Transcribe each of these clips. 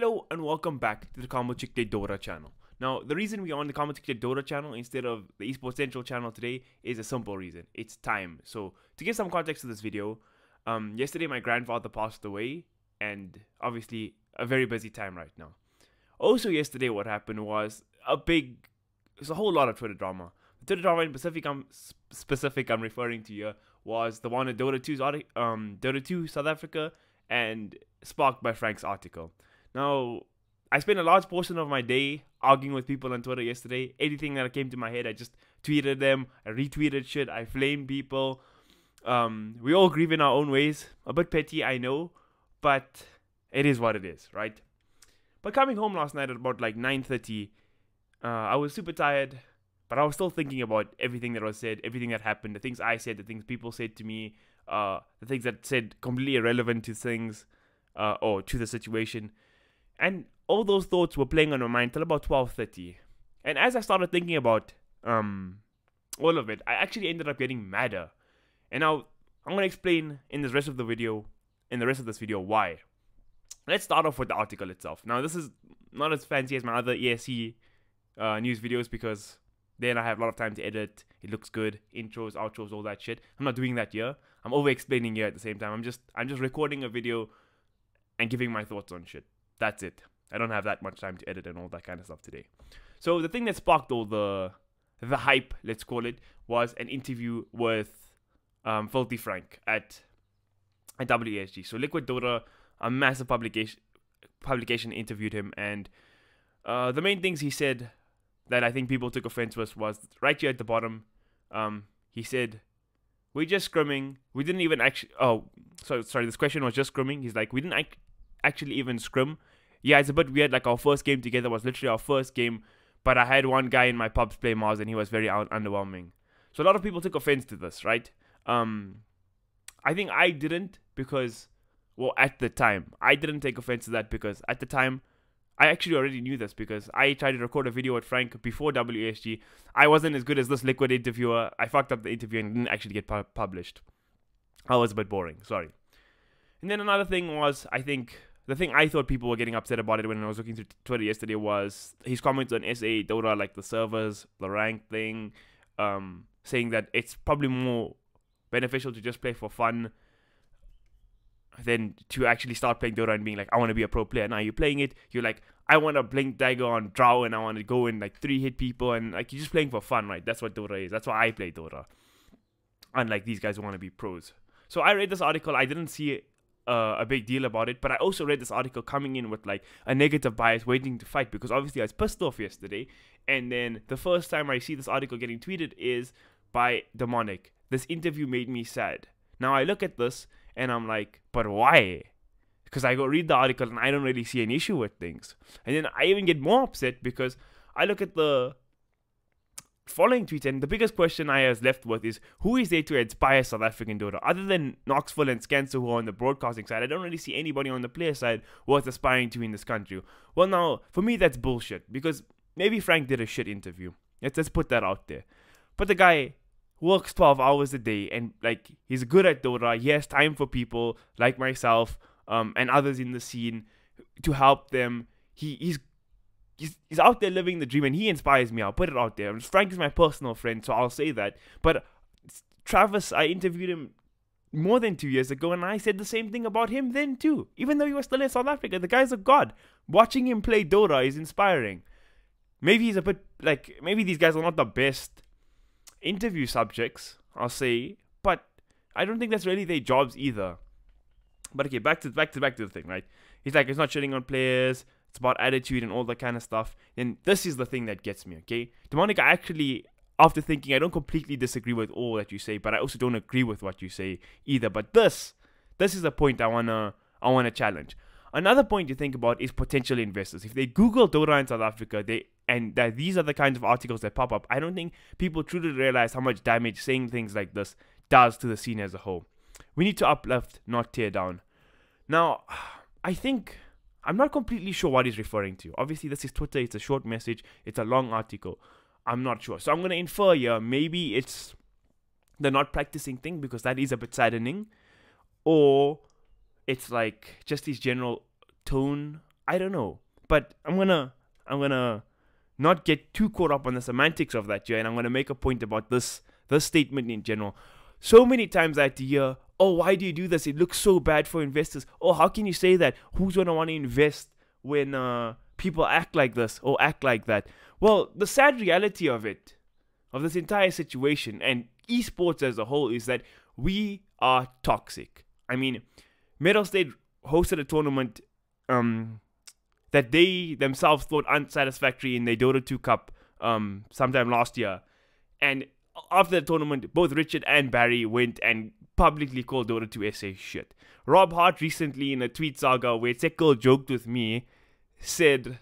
Hello and welcome back to the Kamuchikte Dora channel. Now, the reason we are on the Kamuchikte Dora channel instead of the Esports Central channel today is a simple reason. It's time. So, to give some context to this video, yesterday my grandfather passed away, and obviously a very busy time right now. Also, yesterday what happened was it's a whole lot of Twitter drama. The Twitter drama in specific I'm referring to here was the one at Dota 2 South Africa and sparked by Frank's article. Now, I spent a large portion of my day arguing with people on Twitter yesterday. Anything that came to my head, I just tweeted them, I retweeted shit, I flamed people. We all grieve in our own ways. A bit petty, I know, but it is what it is, right? But coming home last night at about like 9:30, I was super tired, but I was still thinking about everything that was said, everything that happened, the things I said, the things people said to me, the things that said completely irrelevant to things or to the situation. And all those thoughts were playing on my mind till about 12:30. And as I started thinking about all of it, I actually ended up getting madder. And now I'm going to explain in the rest of this video, why. Let's start off with the article itself. Now, this is not as fancy as my other ESC news videos because then I have a lot of time to edit. It looks good. Intros, outros, all that shit. I'm not doing that here. I'm over-explaining here at the same time. I'm just recording a video and giving my thoughts on shit. That's it. I don't have that much time to edit and all that kind of stuff today. So the thing that sparked all the hype, let's call it, was an interview with Filthy Frank at WESG. So Liquid Dota, a massive publication interviewed him, and the main things he said that I think people took offense with was right here at the bottom. He said, "We're just scrimming. We didn't even actually." Oh, sorry. This question was just scrimming. He's like, "We didn't actually even scrim." Yeah, it's a bit weird. Like, our first game together was literally our first game, but I had one guy in my pubs play Mars, and he was very underwhelming. So a lot of people took offense to this, right? I think I didn't because, well, at the time, I didn't take offense to that because at the time, I actually already knew this because I tried to record a video with Frank before WSG. I wasn't as good as this Liquid interviewer. I fucked up the interview and didn't actually get published. I was a bit boring, sorry. And then another thing was, I think, the thing I thought people were getting upset about it when I was looking through Twitter yesterday was his comments on SA Dota, like the servers, the rank thing, saying that it's probably more beneficial to just play for fun than to actually start playing Dota and being like, I want to be a pro player. Now you're playing it, you're like, I want to blink dagger on Drow and I want to go and like 3-hit people, and like you're just playing for fun, right? That's what Dota is. That's why I play Dota. Unlike these guys who want to be pros. So I read this article, I didn't see a big deal about it, but I also read this article coming in with like a negative bias waiting to fight because obviously I was pissed off yesterday, and then the first time I see this article getting tweeted is by Demonik. This interview made me sad. Now I look at this and I'm like, but why? Because I go read the article and I don't really see an issue with things. And then I even get more upset because I look at the following tweet, and the biggest question I was left with is, who is there to inspire South African Dota? Other than Knoxville and Scancer, who are on the broadcasting side, I don't really see anybody on the player side worth aspiring to in this country. Well, now, for me, that's bullshit, because maybe Frank did a shit interview. Let's put that out there. But the guy works 12 hours a day, and like he's good at Dota. He has time for people like myself and others in the scene to help them. He's out there living the dream, and he inspires me. I'll put it out there. Frank is my personal friend, so I'll say that. But Travis, I interviewed him more than 2 years ago, and I said the same thing about him then too. Even though he was still in South Africa, the guy's a god. Watching him play Dota is inspiring. Maybe he's a bit like, maybe these guys are not the best interview subjects, I'll say, but I don't think that's really their jobs either. But okay, back to the thing, right? He's like, it's not shitting on players. It's about attitude and all that kind of stuff. And this is the thing that gets me, okay? Demonik, I actually, after thinking, I don't completely disagree with all that you say, but I also don't agree with what you say either. But this is a point I wanna challenge. Another point to think about is potential investors. If they Google Dota in South Africa, these are the kinds of articles that pop up, I don't think people truly realize how much damage saying things like this does to the scene as a whole. We need to uplift, not tear down. Now, I'm not completely sure what he's referring to. Obviously, this is Twitter. It's a short message. It's a long article. I'm not sure. So I'm going to infer here, maybe it's the not practicing thing because that is a bit saddening. Or it's like just his general tone. I don't know. But I'm gonna not get too caught up on the semantics of that here, and I'm gonna make a point about this statement in general. So many times I had to hear, oh, why do you do this? It looks so bad for investors. Oh, how can you say that? Who's gonna want to invest when people act like this or act like that? Well, the sad reality of this entire situation and esports as a whole is that we are toxic. I mean, Metal State hosted a tournament that they themselves thought unsatisfactory in their Dota 2 Cup sometime last year. And after the tournament, both Richard and Barry went and publicly called Dota 2 SA shit. Rob Hart recently, in a tweet saga where Tekkel joked with me, said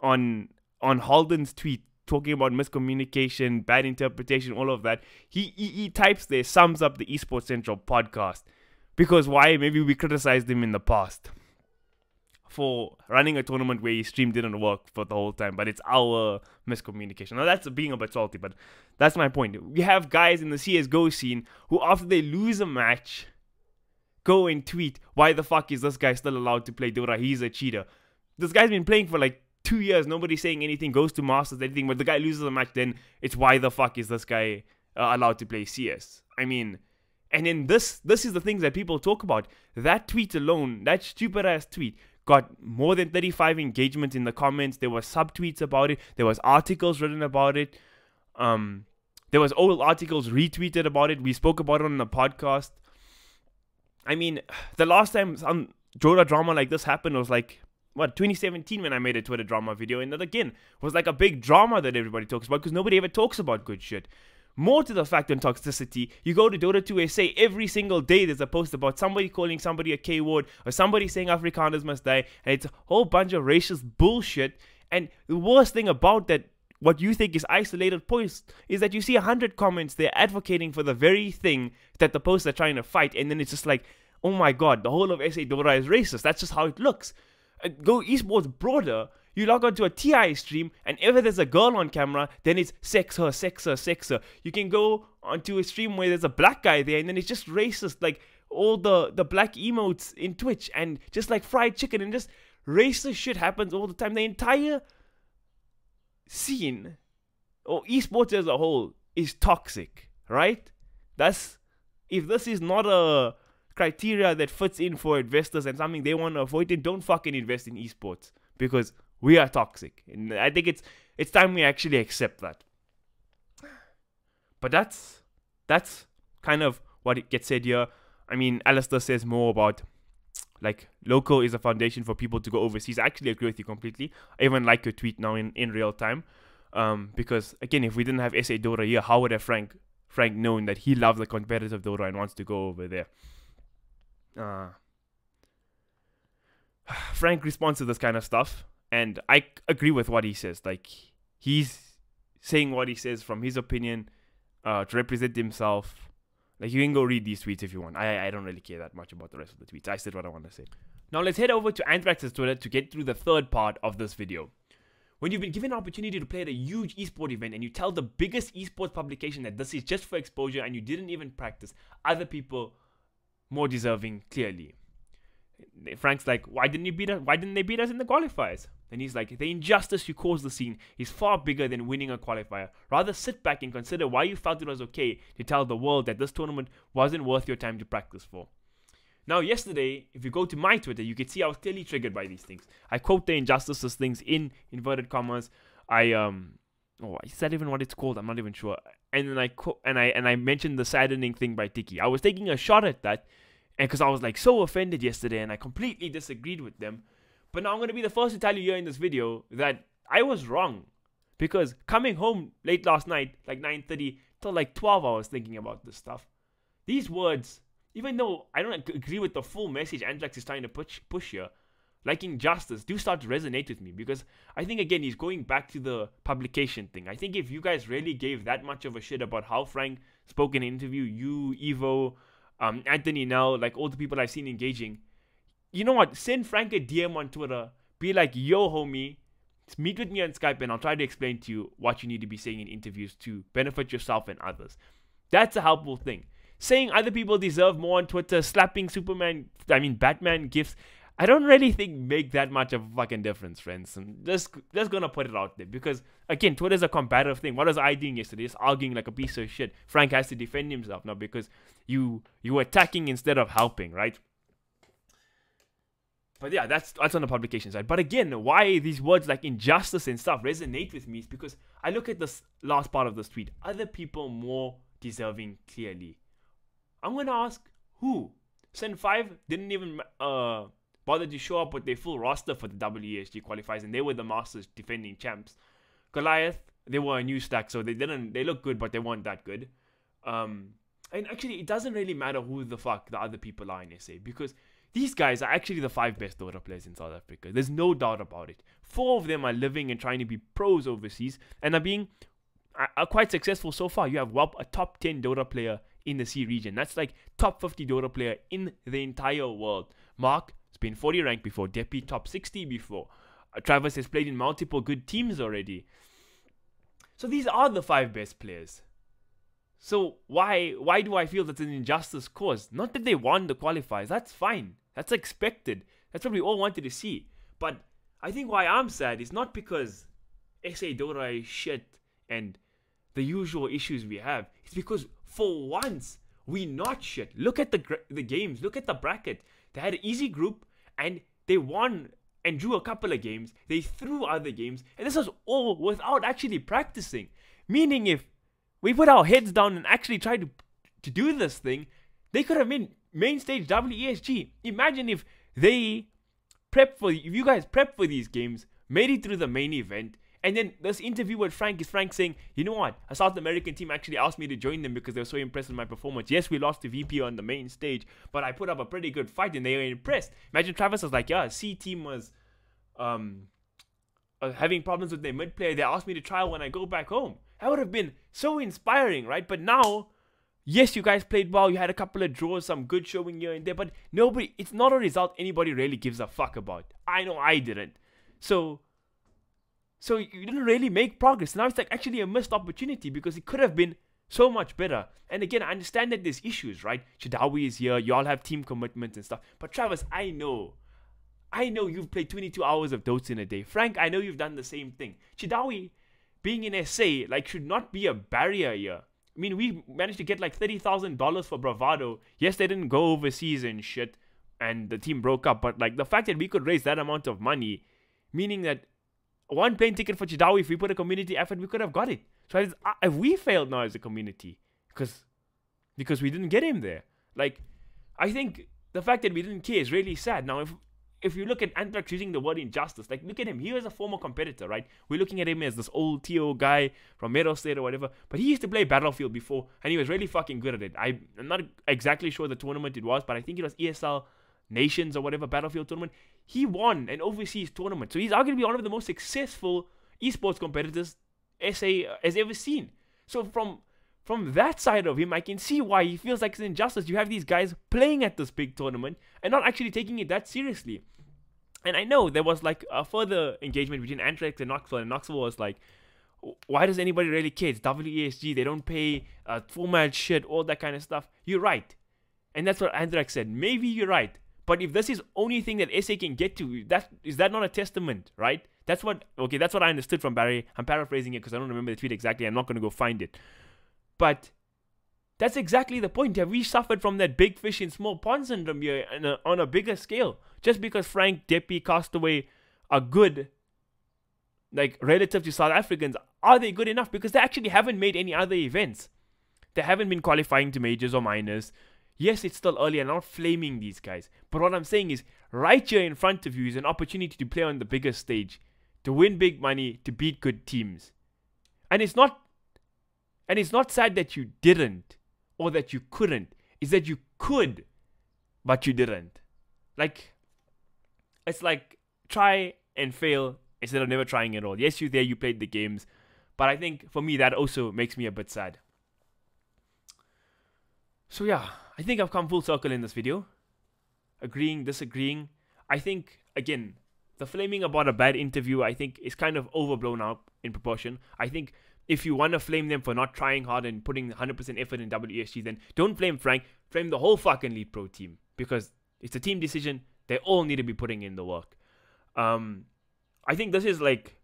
on Halden's tweet, talking about miscommunication, bad interpretation, all of that, he types there, sums up the Esports Central podcast. Because why? Maybe we criticized him in the past for running a tournament where his stream didn't work for the whole time, but it's our miscommunication. Now that's being a bit salty, but that's my point. We have guys in the CSGO scene who, after they lose a match, go and tweet, why the fuck is this guy still allowed to play Dota? He's a cheater. This guy's been playing for like 2 years, nobody's saying anything, goes to Masters, anything, but the guy loses a match, then it's why the fuck is this guy allowed to play CS? I mean, and then this is the things that people talk about. That tweet alone, that stupid ass tweet, got more than 35 engagements in the comments. There were subtweets about it. There was articles written about it. There was old articles retweeted about it. We spoke about it on the podcast. I mean, the last time some Dota drama like this happened was like, 2017 when I made a Twitter drama video. And that again was like a big drama that everybody talks about because nobody ever talks about good shit. More to the fact than toxicity, you go to Dota 2 SA, every single day there's a post about somebody calling somebody a K-word or somebody saying Afrikaners must die, and it's a whole bunch of racist bullshit. And the worst thing about that, what you think is isolated posts, is that you see 100 comments there advocating for the very thing that the posts are trying to fight, and then it's just like, oh my god, the whole of SA Dota is racist. That's just how it looks. Go esports broader. You log onto a TI stream, and if there's a girl on camera, then it's sex her, sex her, sex her. You can go onto a stream where there's a black guy there, and then it's just racist, like all the black emotes in Twitch, and just like fried chicken, and just racist shit happens all the time. The entire scene, or esports as a whole, is toxic, right? If this is not a criteria that fits in for investors and something they want to avoid, then don't fucking invest in esports, because we are toxic. And I think it's time we actually accept that. But that's kind of what it gets said here. I mean, Alistair says more about, like, local is a foundation for people to go overseas. I actually agree with you completely. I even like your tweet now in real time. Because, again, if we didn't have SA Dota here, how would have Frank known that he loves the competitive Dota and wants to go over there? Frank responds to this kind of stuff, and I agree with what he says. Like, he's saying what he says from his opinion to represent himself. Like, you can go read these tweets if you want. I don't really care that much about the rest of the tweets. I said what I want to say. Now let's head over to Anthrax's Twitter to get through the third part of this video. When you've been given an opportunity to play at a huge esport event and you tell the biggest esports publication that this is just for exposure and you didn't even practice, other people more deserving, clearly. Frank's like, why didn't they beat us in the qualifiers? And he's like, the injustice you caused the scene is far bigger than winning a qualifier. Rather sit back and consider why you felt it was okay to tell the world that this tournament wasn't worth your time to practice for. Now, yesterday, if you go to my Twitter, you can see I was clearly triggered by these things. I quote the injustices things in inverted commas. Is that even what it's called? I'm not even sure. And then I mentioned the saddening thing by Tiki. I was taking a shot at that, and because I was like so offended yesterday, and I completely disagreed with them. But now I'm going to be the first to tell you here in this video that I was wrong. Because coming home late last night, like 9:30 till like 12, I was thinking about this stuff. These words, even though I don't agree with the full message Anthrax is trying to push here, like injustice, do start to resonate with me. Because I think, again, he's going back to the publication thing. I think if you guys really gave that much of a shit about how Frank spoke in an interview, you, Evo, Anthony now, like all the people I've seen engaging, you know what? Send Frank a DM on Twitter. Be like, yo, homie, meet with me on Skype and I'll try to explain to you what you need to be saying in interviews to benefit yourself and others. That's a helpful thing. Saying other people deserve more on Twitter, slapping Batman gifts. I don't really think make that much of a fucking difference, friends. And just gonna put it out there because again, Twitter's a combative thing. What was I doing yesterday? Just arguing like a piece of shit. Frank has to defend himself now because you were attacking instead of helping, right? But yeah, that's on the publication side. But again, why these words like injustice and stuff resonate with me is because I look at this last part of this tweet. Other people more deserving, clearly. I'm gonna ask who? Sen 5 didn't even bother to show up with their full roster for the WESG qualifiers, and they were the Masters defending champs. Goliath, they were a new stack, so they look good, but they weren't that good. And actually, it doesn't really matter who the fuck the other people are in SA, because these guys are actually the 5 best Dota players in South Africa. There's no doubt about it. 4 of them are living and trying to be pros overseas, and are quite successful so far. You have Welp, a top 10 Dota player in the C region. That's like top 50 Dota player in the entire world. Mark has been 40 ranked before. Deppy top 60 before. Travis has played in multiple good teams already. So these are the 5 best players. So why do I feel that's an injustice caused? Not that they won the qualifiers. That's fine. That's expected. That's what we all wanted to see. But I think why I'm sad is not because SA Dota is shit and the usual issues we have. It's because for once we not shit. Look at the games. Look at the bracket. They had an easy group and they won and drew a couple of games. They threw other games, and this was all without actually practicing. Meaning, if we put our heads down and actually tried to do this thing, they could have made main stage WESG. Imagine if you guys prepped for these games, made it through the main event, and then this interview with Frank is Frank saying, you know what, a South American team actually asked me to join them because they were so impressed with my performance. Yes, we lost to VP on the main stage, but I put up a pretty good fight and they were impressed. Imagine Travis was like, yeah, C team was having problems with their mid player. They asked me to trial when I go back home. That would have been so inspiring, right? But now, yes, you guys played well. You had a couple of draws, some good showing here and there, but it's not a result anybody really gives a fuck about. I know I didn't. So you didn't really make progress. Now it's like actually a missed opportunity because it could have been so much better. And again, I understand that there's issues, right? Shadawi is here. You all have team commitments and stuff. But Travis, I know you've played 22 hours of Dota in a day. Frank, I know you've done the same thing. Shadawi, being in SA, should not be a barrier here. I mean, we managed to get $30,000 for Bravado. Yes, they didn't go overseas and shit, and the team broke up. But the fact that we could raise that amount of money, meaning that one plane ticket for Chidawi, if we put a community effort, we could have got it. So if we failed now as a community, because we didn't get him there, I think the fact that we didn't care is really sad. Now, if you look at Anthrax using the word injustice, look at him. He was a former competitor, right? We're looking at him as this old TO guy from Meadow State or whatever, but he used to play Battlefield before, and he was really fucking good at it. I'm not exactly sure the tournament it was, but I think it was ESL Nations or whatever Battlefield tournament. He won an overseas tournament, so he's arguably one of the most successful esports competitors SA has ever seen. So from that side of him, I can see why he feels like it's an injustice. You have these guys playing at this big tournament and not actually taking it that seriously. And I know there was a further engagement between Anthrax and Knoxville, and Knoxville was like, why does anybody really care? It's WESG, they don't pay format shit, all that kind of stuff. You're right. And that's what Anthrax said. Maybe you're right. But if this is only thing that SA can get to, is that not a testament, right? That's what I understood from Barry. I'm paraphrasing it because I don't remember the tweet exactly. I'm not going to go find it. But that's exactly the point. Have we suffered from that big fish in small pond syndrome here on a bigger scale? Just because Frank, Deppy, Castaway are good, relative to South Africans, are they good enough? Because they actually haven't made any other events. They haven't been qualifying to majors or minors. Yes, it's still early, and I'm not flaming these guys. But what I'm saying is, right here in front of you is an opportunity to play on the biggest stage, to win big money, to beat good teams. And it's not sad that you didn't, or that you couldn't. It's that you could, but you didn't. It's try and fail instead of never trying at all. Yes, you're there, you played the games. But I think, for me, that also makes me a bit sad. So yeah, I think I've come full circle in this video. Agreeing, disagreeing. I think, again, the flaming about a bad interview, I think, is kind of overblown out in proportion. I think if you want to flame them for not trying hard and putting 100% effort in WESG, then don't flame Frank. Flame the whole fucking Lead Pro team. Because it's a team decision. They all need to be putting in the work. I think this is like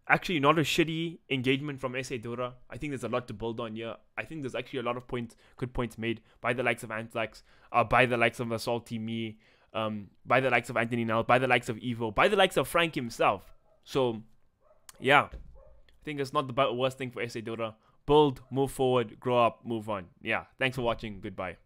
actually not a shitty engagement from SA Dora. I think there's a lot to build on here. I think there's actually a lot of good points made by the likes of Anthrax, by the likes of Assaulty Me, by the likes of Anthony Nell, by the likes of Evo, by the likes of Frank himself. So, yeah, I think it's not the worst thing for SA Dora. Build, move forward, grow up, move on. Yeah, thanks for watching. Goodbye.